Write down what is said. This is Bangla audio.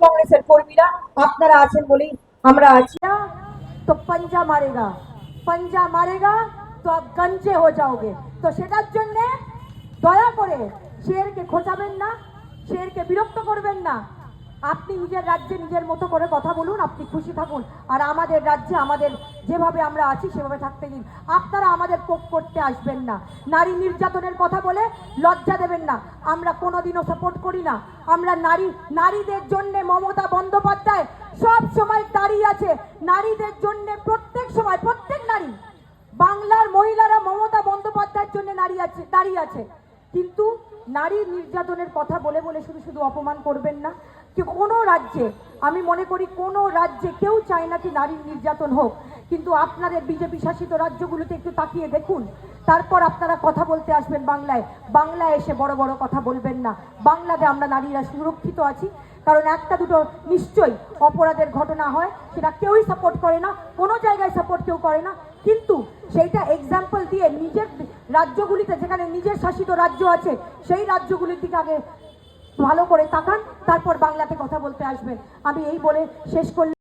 কাংগ্রেসের কর্মীরা আপনারা আছেন বলেই আমরা আছি। तो पंजा मारेगा तो आप गंजे हो जाओगे। तो সেটার জন্য দয়া করে শেরকে খোঁচাবেন না, শেরকে বিরক্ত করবেন না। আপনি নিজের রাজ্যে নিজের মতো করে কথা বলুন, আপনি খুশি থাকুন, আর আমাদের রাজ্যে আমাদের যেভাবে আমরা আছি সেভাবে থাকতে দিন। আপনারা আমাদের পোক করতে আসবেন না, নারী নির্যাতনের কথা বলে লজ্জা দেবেন না। আমরা কোনোদিনও সাপোর্ট করি না। আমরা নারীদের জন্য মমতা বন্দ্যোপাধ্যায় সব সময় দাঁড়িয়ে আছে, নারীদের জন্য প্রত্যেক সময় প্রত্যেক নারী, বাংলার মহিলারা মমতা বন্দ্যোপাধ্যায়ের জন্য দাঁড়িয়ে আছে। কিন্তু নারী নির্যাতনের কথা বলে বলে শুধু শুধু অপমান করবেন না। কি কোনো রাজ্যে, আমি মনে করি কোনো রাজ্যে কেউ চায় না কি নারীর নির্যাতন হোক, কিন্তু আপনাদের বিজেপি শাসিত রাজ্যগুলোতে একটু তাকিয়ে দেখুন, তারপর আপনারা কথা বলতে আসবেন বাংলায় এসে বড় বড় কথা বলবেন না। বাংলাতে আমরা নারীরা সুরক্ষিত আছি, কারণ একটা দুটো নিশ্চয়ই অপরাধের ঘটনা হয়, সেটা কেউই সাপোর্ট করে না, কোনো জায়গায় সাপোর্ট কেউ করে না, কিন্তু সেইটা এক্সাম্পল দিয়ে নিজের রাজ্যগুলিতে, যেখানে নিজের শাসিত রাজ্য আছে সেই রাজ্যগুলির দিকে আগে ভালো করে তাকান, তারপর বাংলাতে কথা বলতে আসবেন। আমি এই বলে শেষ করলাম।